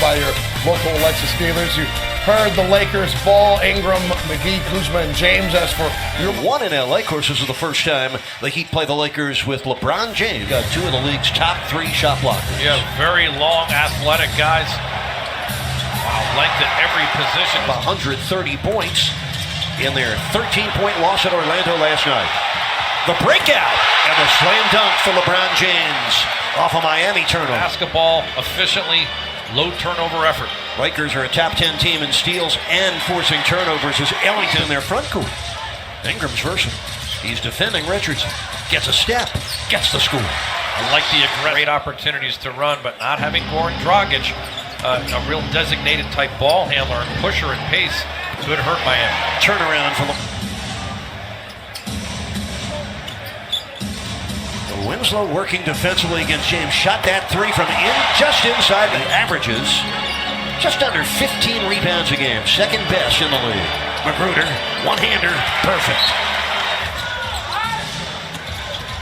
by your local Alexis dealers. You heard the Lakers, Ball, Ingram, McGee, Kuzma, and James. As for your one in LA, of course, this is the first time the Heat play the Lakers with LeBron James. Got two of the league's top 3 shot blockers. Yeah, very long, athletic guys. Wow, length at every position. 130 points in their 13-point loss at Orlando last night. The breakout and the slam dunk for LeBron James off a Miami turnover. Basketball efficiently, low turnover effort. Lakers are a top 10 team in steals and forcing turnovers as Ellington in their front court. Ingram's versatile. He's defending Richardson. Gets a step. Gets the score. I like the great opportunities to run, but not having Goran Dragic, a real designated type ball handler and pusher and pace, could hurt Miami. Turnaround for Winslow working defensively against James. Shot that 3 from just inside the averages. Just under 15 rebounds a game. Second best in the league. Magruder, one-hander, perfect.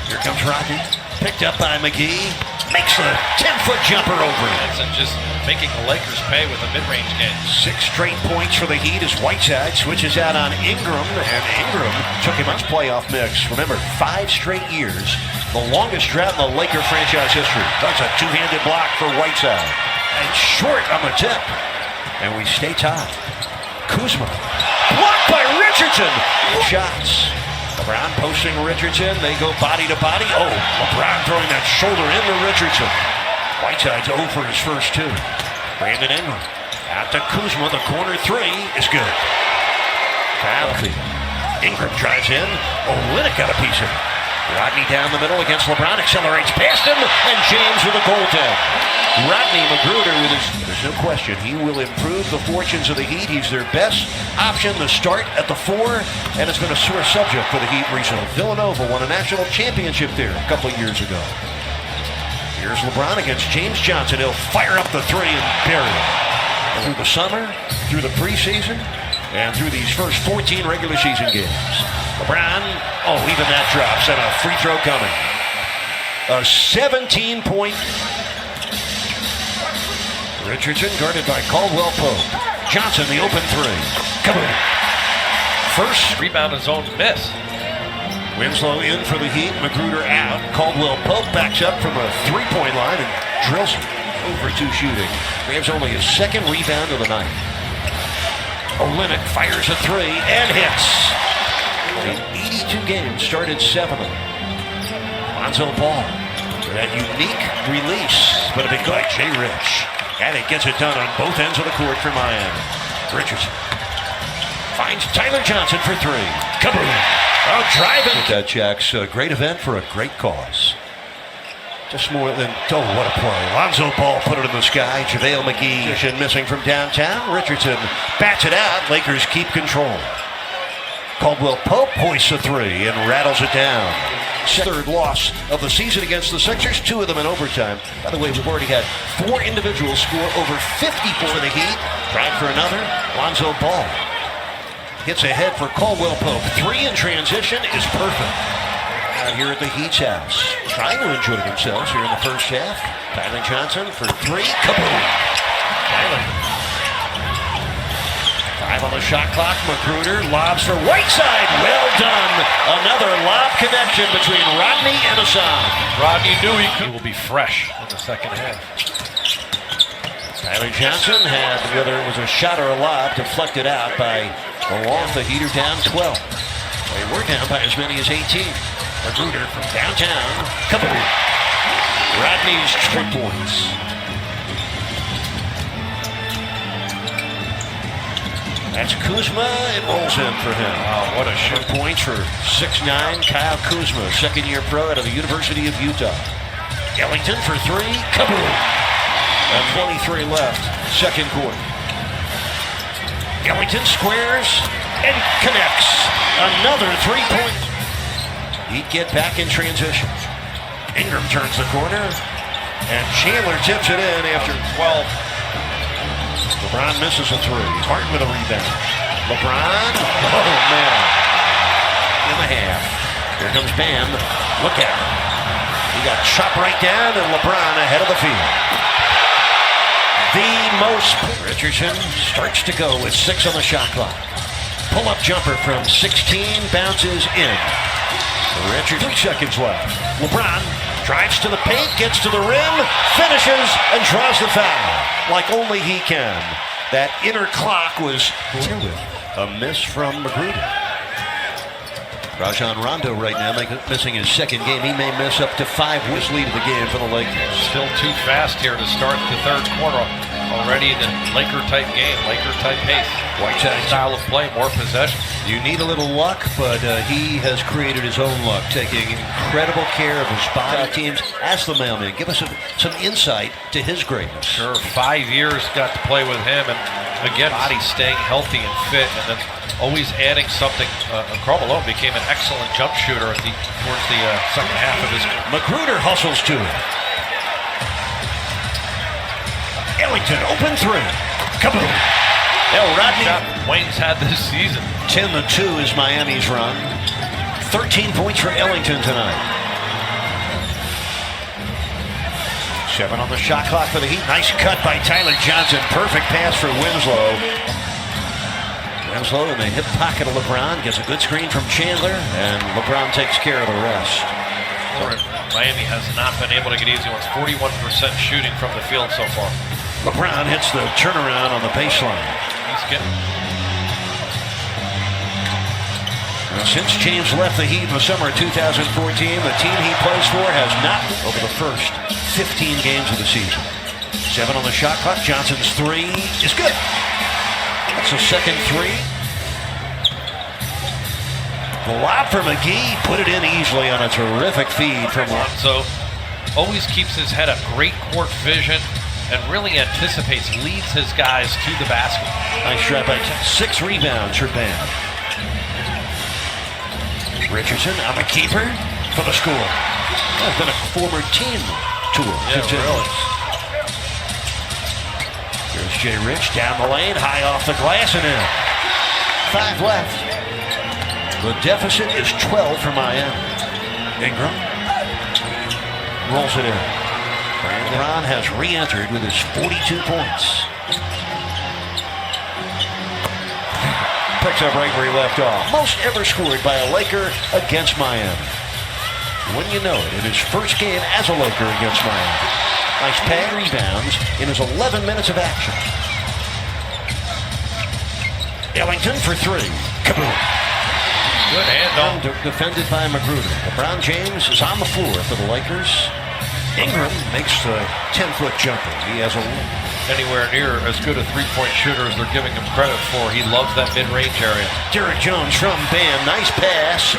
Here comes Rodney. Picked up by McGee. Makes the 10-foot jumper over it. And just making the Lakers pay with a mid-range game. 6 straight points for the Heat as Whiteside switches out on Ingram. And Ingram took him out of playoff mix. Remember, 5 straight years. The longest drought in the Laker franchise history. That's a two-handed block for Whiteside. And short on the tip. And we stay tied. Kuzma. Blocked by Richardson. Shots. LeBron posting Richardson. They go body to body. Oh, LeBron throwing that shoulder into Richardson. Whiteside's 0 for his first 2. Brandon Ingram. Out to Kuzma. The corner 3 is good. Pavy. Ingram drives in. Olynyk got a piece of it. Rodney down the middle against LeBron, accelerates past him, and James with a goaltend. Rodney Magruder with there's no question, he will improve the fortunes of the Heat. He's their best option to start at the 4, and it's been a sore subject for the Heat recently. Villanova won a national championship there a couple of years ago. Here's LeBron against James Johnson. He'll fire up the 3 and bury it. Through the summer, through the preseason, and through these first 14 regular season games. LeBron, even that drops, and a free throw coming. A 17-point. Richardson guarded by Caldwell Pope. Johnson, the open 3. Kaboom. First rebound and zone miss. Winslow in for the Heat, Magruder out. Caldwell Pope backs up from a 3-point line and drills it. Over 2 shooting. Grabs only his 2nd rebound of the night. Olynyk fires a 3 and hits. In 82 games, started 7 of them. Lonzo Ball, that unique release, but a big guy, Jay Rich. And it gets it done on both ends of the court for Miami. Richardson finds Tyler Johnson for 3. Kaboom! Oh, driving. That Jack's a great event for a great cause. Just more than, what a play. Lonzo Ball put it in the sky. JaVale McGee missing from downtown. Richardson bats it out. Lakers keep control. Caldwell Pope hoists a 3 and rattles it down. 3rd loss of the season against the Sixers, 2 of them in overtime. By the way, we've already had 4 individuals score over 50 for the Heat. Trying for another. Lonzo Ball hits ahead for Caldwell Pope. 3 in transition is perfect. Out here at the Heat's house, trying to enjoy themselves here in the first half. Tyler Johnson for 3. Kaboom! Tyler. 5 on the shot clock. Magruder lobs for Whiteside. Well done. Another lob connection between Rodney and Hassan. Rodney knew he will be fresh in the second half. Tyler Johnson had, whether it was a shot or a lob, deflected out by the Wolf. The Heat are down 12. They were down by as many as 18. Magruder from downtown. Kaboom. Rodney's 3 points. That's Kuzma. It rolls in for him. Wow, what a shot. Points for 6'9", Kyle Kuzma, second-year pro out of the University of Utah. Ellington for 3. Kaboom! And 23 left, second quarter. Ellington squares and connects. Another 3-point. He'd get back in transition. Ingram turns the corner, and Chandler tips it in after 12. LeBron misses a 3. Harden with a rebound. LeBron, oh man. In the half. Here comes Bam. Look at him. He got chopped right down, and LeBron ahead of the field. The most. Richardson starts to go with 6 on the shot clock. Pull-up jumper from 16 bounces in. Richard, 3 seconds left. LeBron drives to the paint, gets to the rim, finishes, and draws the foul like only he can. That inner clock was a miss from Magruder. Rajon Rondo right now missing his second game. He may miss up to 5 with lead of the game for the Lakers. Still too fast here to start the third quarter. Already the Laker-type game, Laker-type pace. Whiteside style of play, more possession. You need a little luck, but he has created his own luck, taking incredible care of his body. Teams, ask the mailman, give us some insight to his greatness. Sure, 5 years got to play with him, and again, body staying healthy and fit, and then always adding something. Karl Malone became an excellent jump shooter towards the second half of his career. Magruder hustles to it. Ellington, open 3. Kaboom. Rodney. Wayne's had this season. 10-2 is Miami's run. 13 points for Ellington tonight. 7 on the shot clock for the Heat. Nice cut by Tyler Johnson. Perfect pass for Winslow. Winslow in the hip pocket of LeBron. Gets a good screen from Chandler. And LeBron takes care of the rest. Miami has not been able to get easy ones. 41% shooting from the field so far. LeBron hits the turnaround on the baseline. He's getting... Since James left the Heat in the summer of 2014, the team he plays for has not over the first 15 games of the season. 7 on the shot clock. Johnson's 3 is good. That's a second 3. The lob for McGee, put it in easily on a terrific feed from Lonzo. Always keeps his head up, great court vision, and really anticipates, leads his guys to the basket. Nice shot by 6 rebounds for Bam. Richardson on the keeper for the score. That's been a former team tour. Yeah, really. Here's Jay Rich down the lane, high off the glass and in. 5 left. The deficit is 12 for Miami. Ingram rolls it in. Brandon has re-entered with his 42 points. Picks up right where he left off. Most ever scored by a Laker against Miami. When you know it, in his first game as a Laker against Miami. Nice pad rebounds in his 11 minutes of action. Ellington for 3. Kaboom. Good hand on. Defended by Magruder. LeBron James is on the floor for the Lakers. Ingram makes the 10-foot jumper. He has anywhere near as good a three-point shooter as they're giving him credit for. He loves that mid-range area. Derrick Jones from Bam. Nice pass.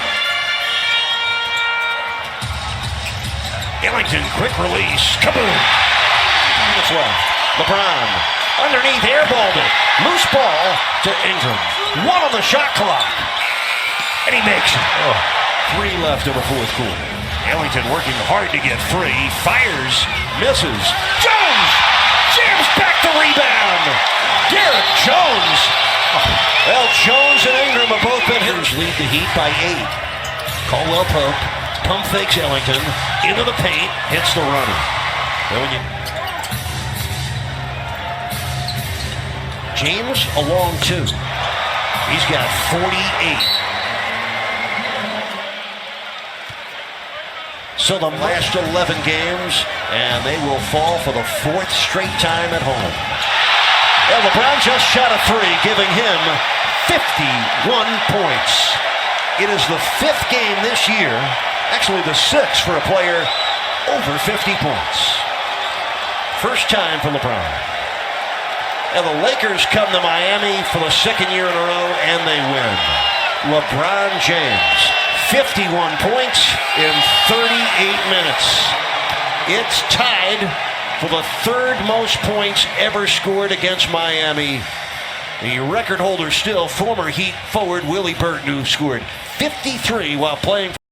Ellington, quick release. Kaboom. That's left. LeBron underneath, airballed it. Loose ball to Ingram. 1 on the shot clock. And he makes it. 3 left in the fourth quarter. Ellington working hard to get free. Fires. Misses. Jones! Jams back the rebound. Derrick Jones. Well, Jones and Ingram have both been hitters. Lead the Heat by 8. Caldwell Pope. Pump fakes Ellington. Into the paint. Hits the runner. James along 2. He's got 48. So the last 11 games, and they will fall for the 4th straight time at home. Well, LeBron just shot a 3, giving him 51 points. It is the 5th game this year, actually the 6th for a player over 50 points. First time for LeBron. And the Lakers come to Miami for the 2nd year in a row, and they win. LeBron James. 51 points in 38 minutes. It's tied for the 3rd most points ever scored against Miami. The record holder still, former Heat forward Willie Burton, who scored 53 while playing for